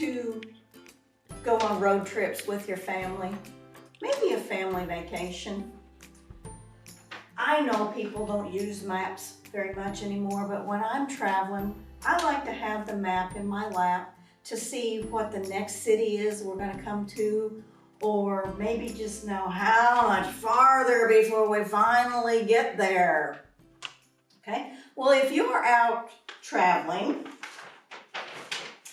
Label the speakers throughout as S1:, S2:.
S1: to go on road trips with your family, maybe a family vacation. I know people don't use maps very much anymore, but when I'm traveling, I like to have the map in my lap to see what the next city is we're going to come to, or maybe just know how much farther before we finally get there. Okay, well, if you're out traveling,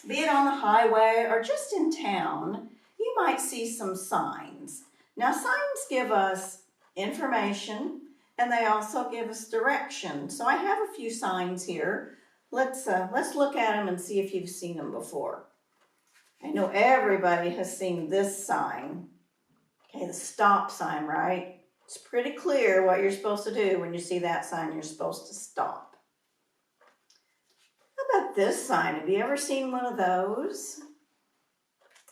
S1: be it on the highway or just in town, you might see some signs. Now, signs give us information and they also give us direction. So I have a few signs here. Let's look at them and see if you've seen them before. I know everybody has seen this sign. Okay, the stop sign, right? It's pretty clear what you're supposed to do when you see that sign. You're supposed to stop. How about this sign? Have you ever seen one of those?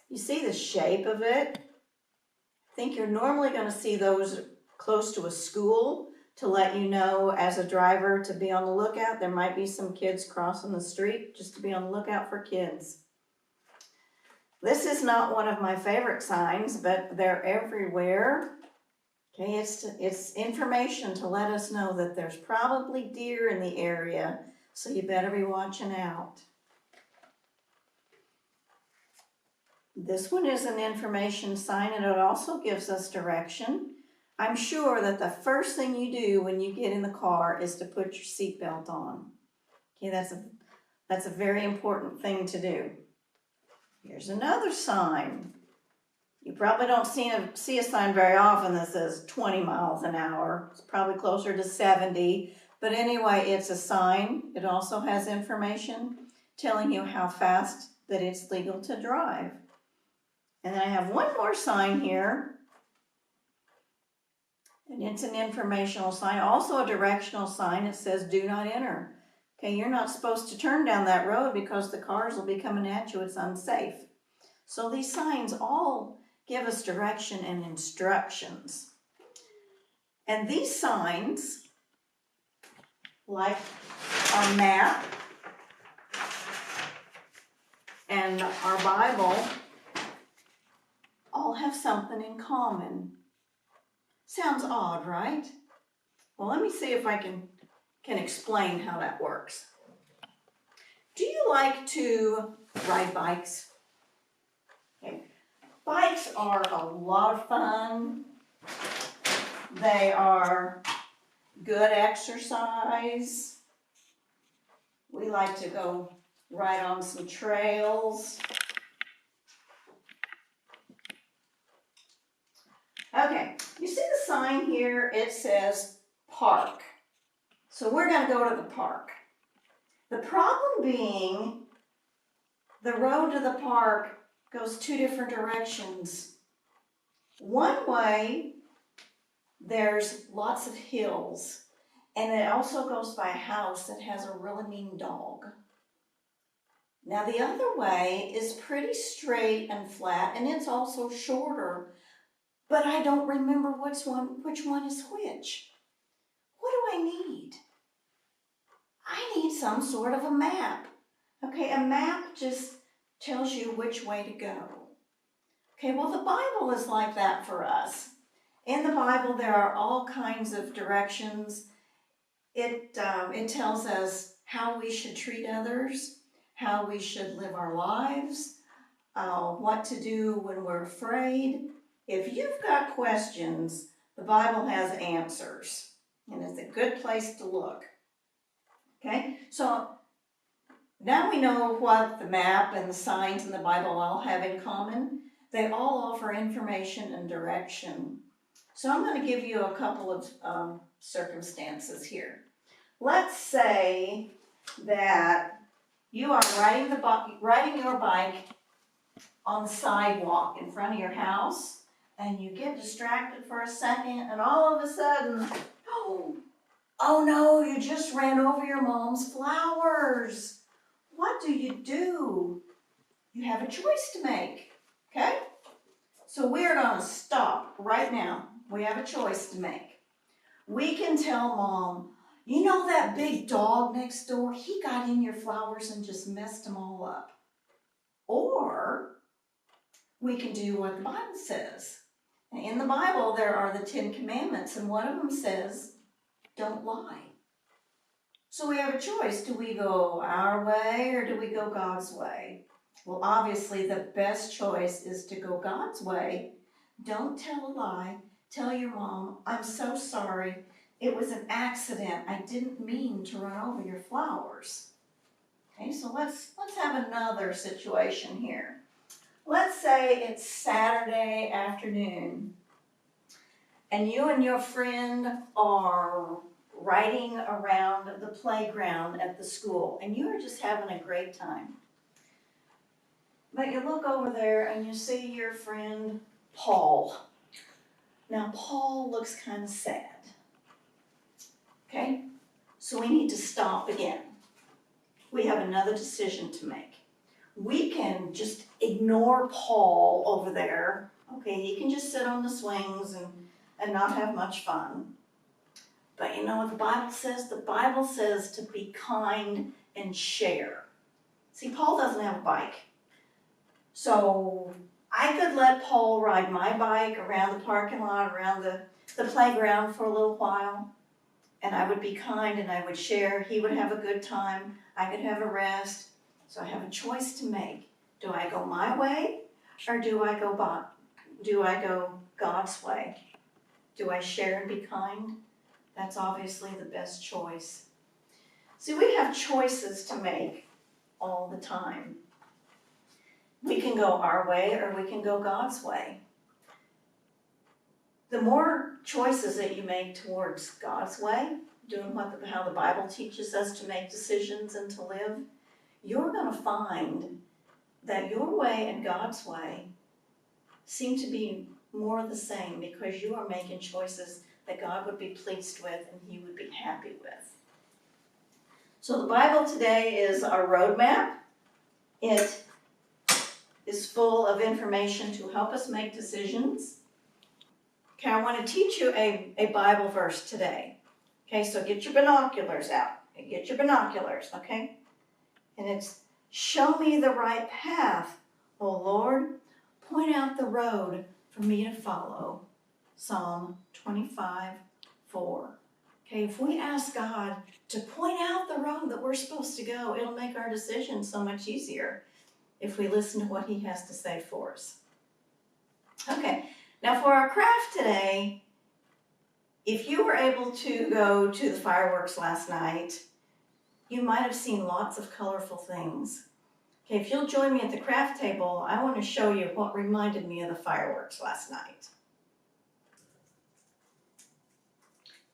S1: You see the shape of it? I think you're normally going to see those close to a school to let you know as a driver to be on the lookout. There might be some kids crossing the street, just to be on the lookout for kids. This is not one of my favorite signs, but they're everywhere. Okay, it's information to let us know that there's probably deer in the area, so you better be watching out. This one is an information sign, and it also gives us direction. I'm sure that the first thing you do when you get in the car is to put your seatbelt on. Okay, that's a very important thing to do. Here's another sign. You probably don't see a sign very often that says 20 miles an hour. It's probably closer to 70. But anyway, it's a sign. It also has information telling you how fast that it's legal to drive. And then I have one more sign here. And it's an informational sign, also a directional sign. It says do not enter. Okay, you're not supposed to turn down that road because the cars will be coming at you. It's unsafe. So these signs all give us direction and instructions. And these signs, like our map and our Bible, all have something in common. Sounds odd, right? Well, let me see if I can explain how that works. Do you like to ride bikes? Okay. Bikes are a lot of fun. They are good exercise. We like to go ride on some trails. Okay, you see the sign here? It says park. So we're going to go to the park. The problem being, the road to the park goes two different directions. One way, there's lots of hills, and it also goes by a house that has a really mean dog. Now the other way is pretty straight and flat, and it's also shorter, but I don't remember which one is which. What do I need? I need some sort of a map. Okay, a map just tells you which way to go. Okay, well, the Bible is like that for us. In the Bible, there are all kinds of directions. It tells us how we should treat others, how we should live our lives, what to do when we're afraid. If you've got questions, the Bible has answers, and it's a good place to look. Okay, so now we know what the map and the signs in the Bible all have in common. They all offer information and direction. So I'm going to give you a couple of circumstances here. Let's say that you are riding your bike on the sidewalk in front of your house, and you get distracted for a second, and all of a sudden, oh no, you just ran over your mom's flowers. What do? You have a choice to make, okay? So we're going to stop right now. We have a choice to make. We can tell Mom, you know that big dog next door? He got in your flowers and just messed them all up. Or we can do what the Bible says. And in the Bible, there are the 10 Commandments, and one of them says, don't lie. So we have a choice. Do we go our way or do we go God's way? Well, obviously, the best choice is to go God's way. Don't tell a lie. Tell your mom, I'm so sorry. It was an accident. I didn't mean to run over your flowers. Okay, so let's have another situation here. Let's say it's Saturday afternoon and you and your friend are riding around the playground at the school and you are just having a great time. But you look over there and you see your friend Paul. Now Paul looks kind of sad. Okay, so we need to stop again. We have another decision to make. We can just ignore Paul over there. Okay, he can just sit on the swings and not have much fun. But you know what the Bible says? The Bible says to be kind and share. See, Paul doesn't have a bike. So I could let Paul ride my bike around the parking lot, around the playground for a little while. And I would be kind and I would share. He would have a good time. I could have a rest. So I have a choice to make. Do I go my way or do I go God's way? Do I share and be kind? That's obviously the best choice. See, we have choices to make all the time. We can go our way or we can go God's way. The more choices that you make towards God's way, doing how the Bible teaches us to make decisions and to live, you're going to find that your way and God's way seem to be more the same because you are making choices that God would be pleased with and He would be happy with. So the Bible today is our roadmap. It is full of information to help us make decisions. Okay, I want to teach you a Bible verse today. Okay, so get your binoculars out. Get your binoculars, okay? And it's, show me the right path, O Lord. Point out the road for me to follow. Psalm 25:4. Okay, if we ask God to point out the road that we're supposed to go, it'll make our decisions so much easier if we listen to what He has to say for us. Okay, now for our craft today, if you were able to go to the fireworks last night, you might have seen lots of colorful things. Okay, if you'll join me at the craft table, I want to show you what reminded me of the fireworks last night.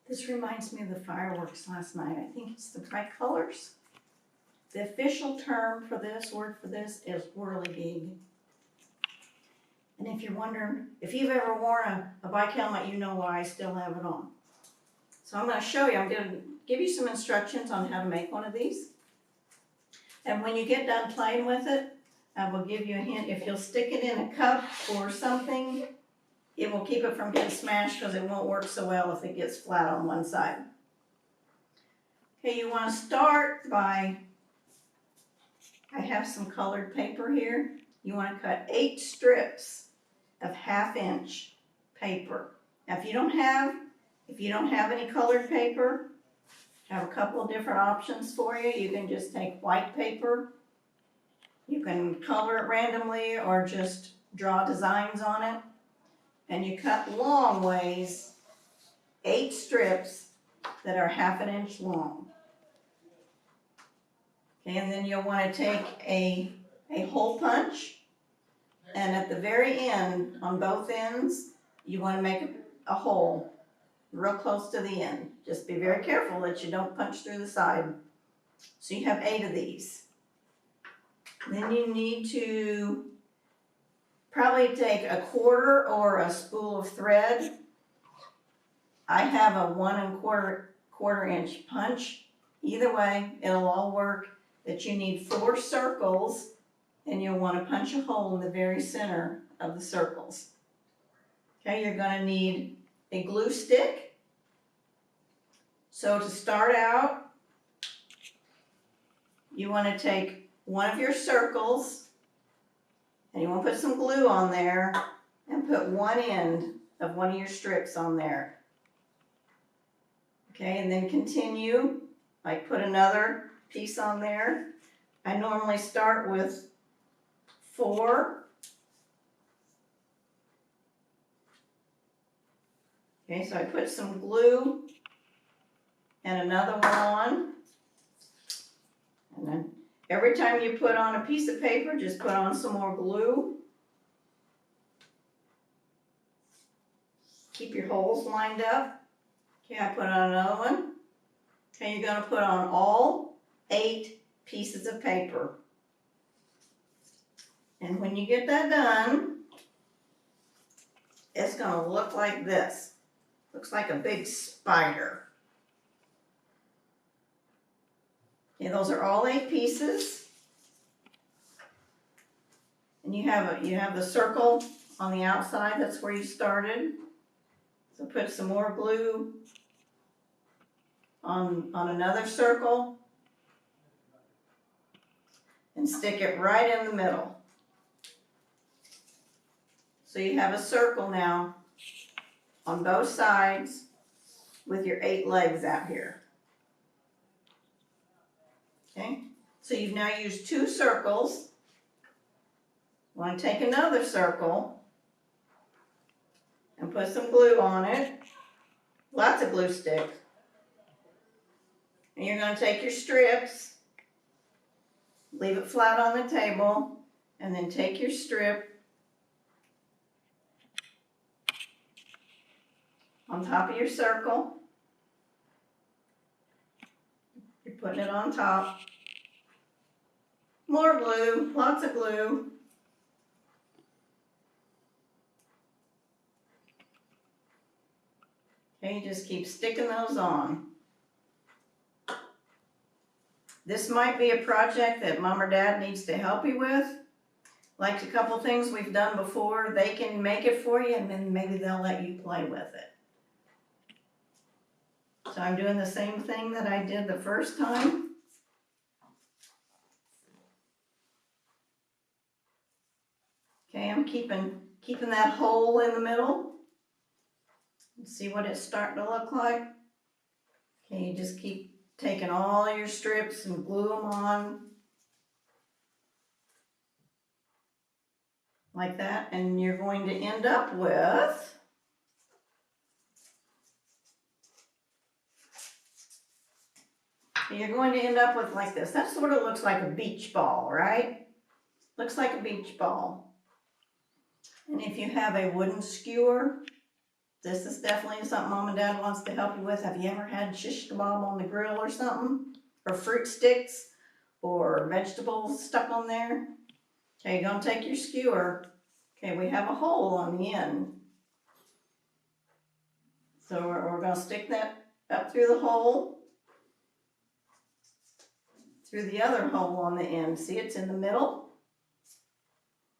S1: This reminds me of the fireworks last night. I think it's the bright colors. The official term for this, word for this, is whirligig. And if you're wondering, if you've ever worn a bike helmet, you know why I still have it on. So I'm going to show you, I'm going to give you some instructions on how to make one of these. And when you get done playing with it, I will give you a hint. If you'll stick it in a cup or something, it will keep it from getting smashed because it won't work so well if it gets flat on one side. Okay, you want to start by, I have some colored paper here. You want to cut 8 strips of 1/2 inch paper. Now if you don't have any colored paper, I have a couple of different options for you. You can just take white paper. You can color it randomly or just draw designs on it. And you cut long ways, 8 strips that are 1/2 inch long. Okay, and then you'll want to take a hole punch, and at the very end, on both ends, you want to make a hole real close to the end. Just be very careful that you don't punch through the side. So you have 8 of these. Then you need to probably take a quarter or a spool of thread. I have a 1 1/4 inch punch. Either way, it'll all work. That you need 4 circles, and you'll want to punch a hole in the very center of the circles. Okay, you're going to need a glue stick. So to start out, you want to take one of your circles And you want to put some glue on there and put one end of one of your strips on there. Okay, and then continue, like put another piece on there. I normally start with 4. Okay, so I put some glue and another one on. And then every time you put on a piece of paper, just put on some more glue. Keep your holes lined up. Okay, I put on another one. Okay, you're going to put on all 8 pieces of paper. And when you get that done, it's going to look like this. Looks like a big spider. Okay, those are all 8 pieces. And you have the circle on the outside, that's where you started. So put some more glue on another circle and stick it right in the middle. So you have a circle now on both sides with your 8 legs out here. Okay, so you've now used 2 circles. You want to take another circle and put some glue on it. Lots of glue sticks. And you're going to take your strips, leave it flat on the table, and then take your strip on top of your circle. You're putting it on top. More glue, lots of glue. Okay, you just keep sticking those on. This might be a project that Mom or Dad needs to help you with. Like a couple things we've done before, they can make it for you and then maybe they'll let you play with it. So I'm doing the same thing that I did the first time. Okay, I'm keeping that hole in the middle. Let's see what it's starting to look like. Okay, you just keep taking all your strips and glue them on. Like that, and you're going to end up with like this. That sort of looks like a beach ball, right? Looks like a beach ball. And if you have a wooden skewer, this is definitely something Mom and Dad wants to help you with. Have you ever had shish kebab on the grill or something? Or fruit sticks? Or vegetables stuck on there? Okay, you're going to take your skewer. Okay, we have a hole on the end. So we're going to stick that up through the hole. Through the other hole on the end. See, it's in the middle.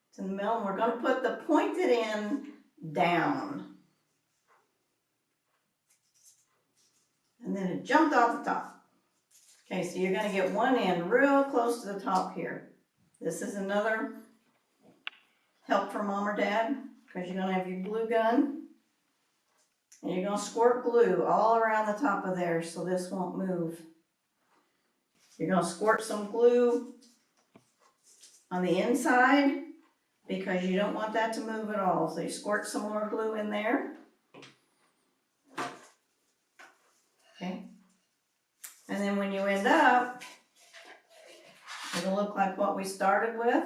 S1: It's in the middle, and we're going to put the pointed end down. And then it jumped off the top. Okay, so you're going to get one end real close to the top here. This is another help from Mom or Dad, because you're going to have your glue gun. And you're going to squirt glue all around the top of there so this won't move. You're going to squirt some glue on the inside because you don't want that to move at all. So you squirt some more glue in there. Okay. And then when you end up, it'll look like what we started with.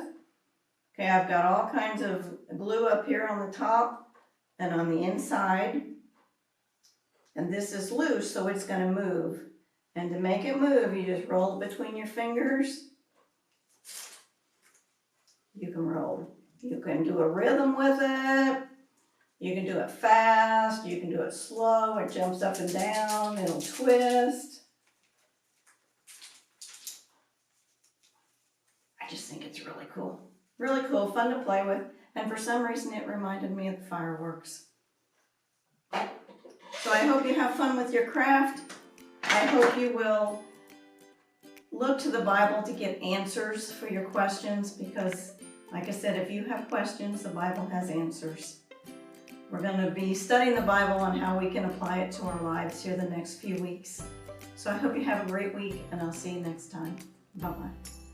S1: Okay, I've got all kinds of glue up here on the top and on the inside. And this is loose, so it's going to move. And to make it move, you just roll it between your fingers. You can roll. You can do a rhythm with it. You can do it fast. You can do it slow. It jumps up and down. It'll twist. I just think it's really cool. Really cool, fun to play with. And for some reason, it reminded me of the fireworks. So I hope you have fun with your craft. I hope you will look to the Bible to get answers for your questions, because Like I said, if you have questions, the Bible has answers. We're going to be studying the Bible on how we can apply it to our lives here the next few weeks. So I hope you have a great week, and I'll see you next time. Bye-bye.